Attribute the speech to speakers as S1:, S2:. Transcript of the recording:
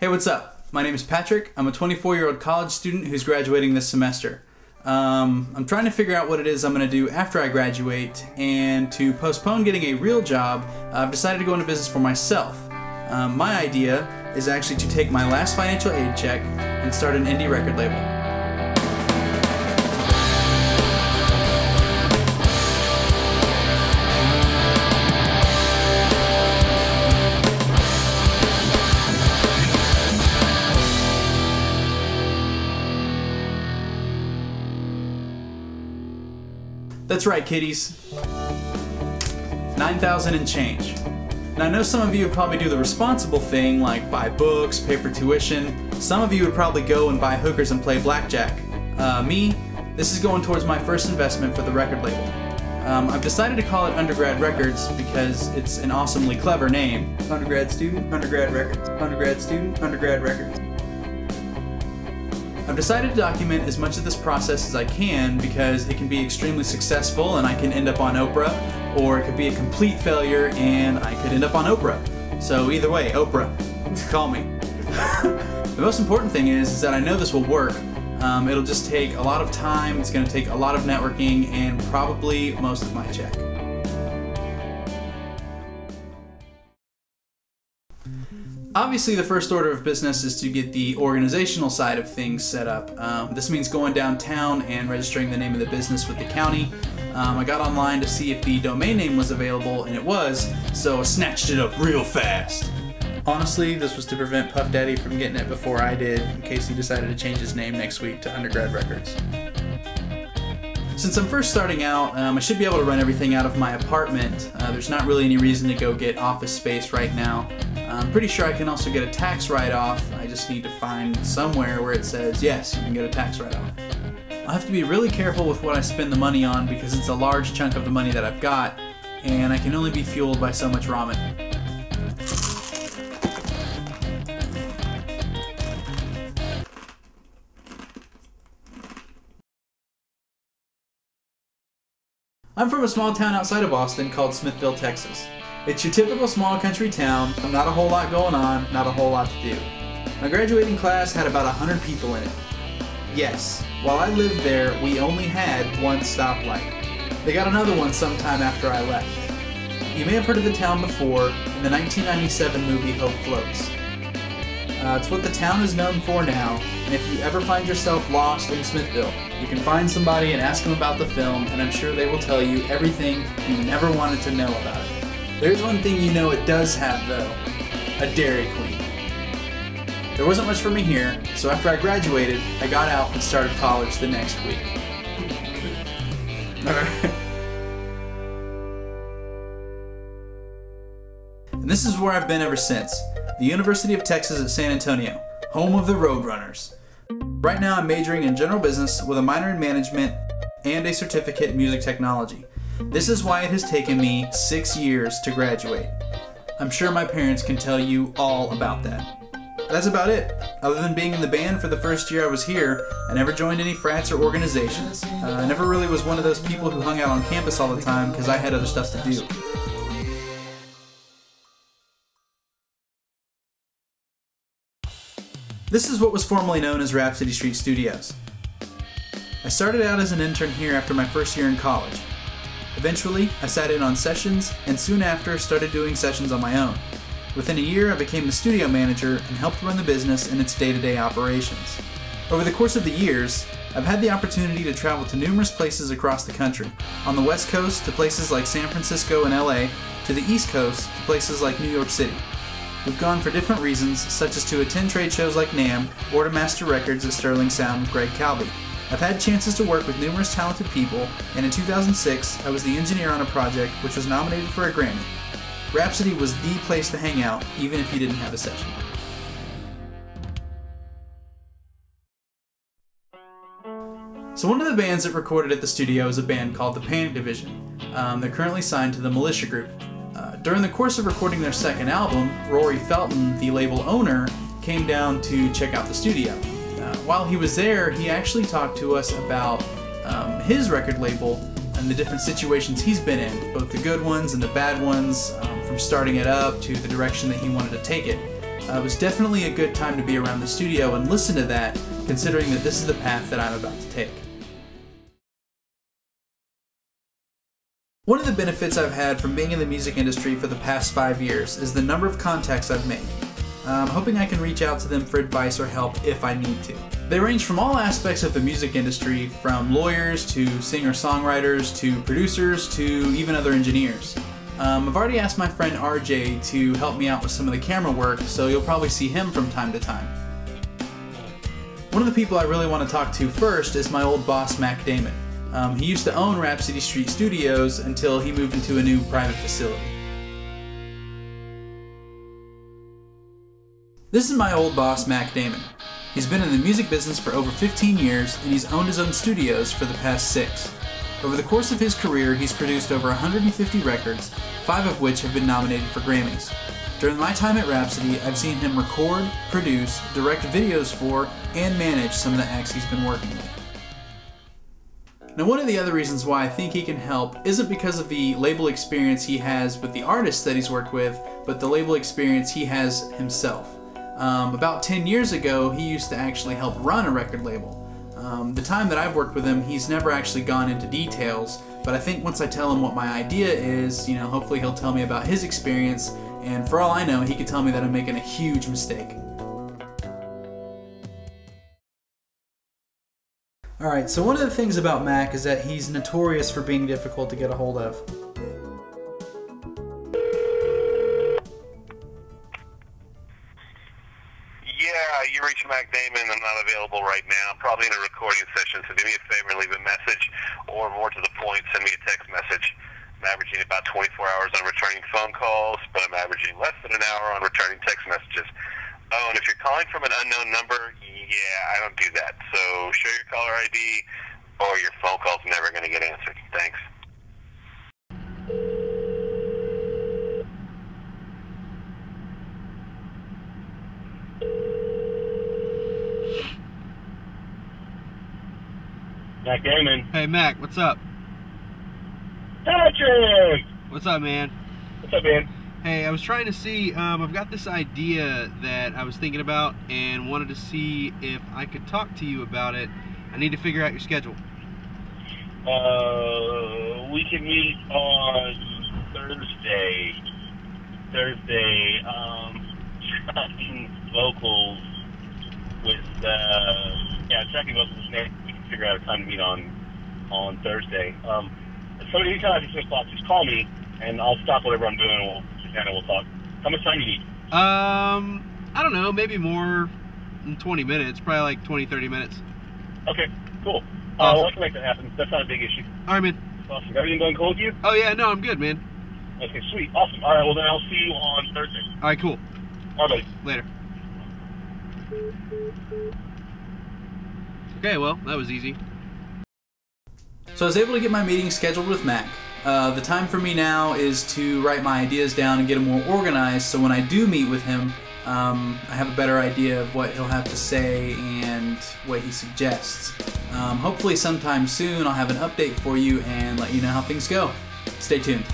S1: Hey, what's up? My name is Patrick. I'm a 24-year-old college student who's graduating this semester. I'm trying to figure out what it is I'm going to do after I graduate, and to postpone getting a real job, I've decided to go into business for myself. My idea is actually to take my last financial aid check and start an indie record label. That's right, kiddies. 9,000 and change. Now I know some of you would probably do the responsible thing, like buy books, pay for tuition. Some of you would probably go and buy hookers and play blackjack. Me, this is going towards my first investment for the record label. I've decided to call it Undergrad Records because it's an awesomely clever name. Undergrad student, Undergrad Records. Undergrad student, Undergrad Records. I've decided to document as much of this process as I can because it can be extremely successful and I can end up on Oprah, or it could be a complete failure and I could end up on Oprah. So either way, Oprah, call me. The most important thing is that I know this will work. It'll just take a lot of time, it's going to take a lot of networking, and probably most of my check. Obviously, the first order of business is to get the organizational side of things set up. This means going downtown and registering the name of the business with the county. I got online to see if the domain name was available, and it was, so I snatched it up real fast. Honestly, this was to prevent Puff Daddy from getting it before I did, in case he decided to change his name next week to Undergrad Records. Since I'm first starting out, I should be able to run everything out of my apartment. There's not really any reason to go get office space right now. I'm pretty sure I can also get a tax write-off. I just need to find somewhere where it says, yes, you can get a tax write-off. I'll have to be really careful with what I spend the money on because it's a large chunk of the money that I've got, and I can only be fueled by so much ramen. I'm from a small town outside of Austin called Smithville, Texas. It's your typical small country town, not a whole lot going on, not a whole lot to do. My graduating class had about 100 people in it. Yes, while I lived there, we only had one stoplight. They got another one sometime after I left. You may have heard of the town before in the 1997 movie Hope Floats. It's what the town is known for now, and if you ever find yourself lost in Smithville, you can find somebody and ask them about the film, and I'm sure they will tell you everything you never wanted to know about it. There's one thing you know it does have, though: a Dairy Queen. There wasn't much for me here, so after I graduated, I got out and started college the next week. And this is where I've been ever since, the University of Texas at San Antonio, home of the Roadrunners. Right now I'm majoring in general business with a minor in management and a certificate in music technology. This is why it has taken me 6 years to graduate. I'm sure my parents can tell you all about that. That's about it. Other than being in the band for the first year I was here, I never joined any frats or organizations. I never really was one of those people who hung out on campus all the time because I had other stuff to do. This is what was formerly known as Rhapsody Street Studios. I started out as an intern here after my first year in college. Eventually, I sat in on sessions, and soon after started doing sessions on my own. Within a year, I became the studio manager and helped run the business in its day-to-day operations. Over the course of the years, I've had the opportunity to travel to numerous places across the country. On the West Coast to places like San Francisco and LA, to the East Coast to places like New York City. We've gone for different reasons, such as to attend trade shows like NAMM or to master records at Sterling Sound with Greg Calby. I've had chances to work with numerous talented people, and in 2006, I was the engineer on a project which was nominated for a Grammy. Rhapsody was the place to hang out, even if you didn't have a session. So one of the bands that recorded at the studio is a band called the Panic Division. They're currently signed to the Militia Group. During the course of recording their second album, Rory Felton, the label owner, came down to check out the studio. While he was there, he actually talked to us about his record label and the different situations he's been in, both the good ones and the bad ones, from starting it up to the direction that he wanted to take it. It was definitely a good time to be around the studio and listen to that, considering that this is the path that I'm about to take. One of the benefits I've had from being in the music industry for the past 5 years is the number of contacts I've made. I'm hoping I can reach out to them for advice or help if I need to. They range from all aspects of the music industry, from lawyers to singer-songwriters to producers to even other engineers. I've already asked my friend RJ to help me out with some of the camera work, so you'll probably see him from time to time. One of the people I really want to talk to first is my old boss, Mac Damon. He used to own Rhapsody Street Studios until he moved into a new private facility. This is my old boss, Mac Damon. He's been in the music business for over 15 years, and he's owned his own studios for the past 6. Over the course of his career, he's produced over 150 records, 5 of which have been nominated for Grammys. During my time at Rhapsody, I've seen him record, produce, direct videos for, and manage some of the acts he's been working with. Now, one of the other reasons why I think he can help isn't because of the label experience he has with the artists that he's worked with, but the label experience he has himself. About 10 years ago, he used to actually help run a record label. The time that I've worked with him, he's never actually gone into details, but I think once I tell him what my idea is, hopefully he'll tell me about his experience, and for all I know, he could tell me that I'm making a huge mistake. Alright, so one of the things about Mac is that he's notorious for being difficult to get a hold of.
S2: Yeah, you reached Mac Damon. I'm not available right now. I'm probably in a recording session, so do me a favor and leave a message, or more to the point, send me a text message. I'm averaging about 24 hours on returning phone calls, but I'm averaging less than an hour on returning text messages. Oh, and if you're calling from an unknown number, yeah, I don't do that. So show your caller ID, or your phone call's never going to get answered. Thanks. Mac Damon.
S3: Hey Mac, what's up?
S2: Patrick!
S3: What's up, man?
S2: What's up, man?
S3: Hey, I was trying to see, I've got this idea that I was thinking about and wanted to see if I could talk to you about it. I need to figure out your schedule.
S2: We can meet on Thursday. Tracking vocals with, tracking vocals with Nick. We can figure out a time to meet on Thursday. So anytime you feel thoughts, just call me, and I'll stop whatever I'm doing, and we'll talk. How much time do you need?
S3: I don't know, maybe more than 20 minutes, probably like 20, 30 minutes.
S2: Okay, cool.
S3: Awesome.
S2: Well, I can make that happen. That's not a big issue.
S3: All right, man.
S2: Awesome. Everything going cool with you?
S3: Oh, yeah, no, I'm good, man.
S2: Okay, sweet. Awesome. All right, well, then I'll see you on Thursday.
S3: All right, cool.
S2: All right, buddy.
S3: Later. Okay, well, that was easy.
S1: So I was able to get my meeting scheduled with Mac. The time for me now is to write my ideas down and get them more organized, so when I do meet with him, I have a better idea of what he'll have to say and what he suggests. Hopefully sometime soon I'll have an update for you and let you know how things go. Stay tuned.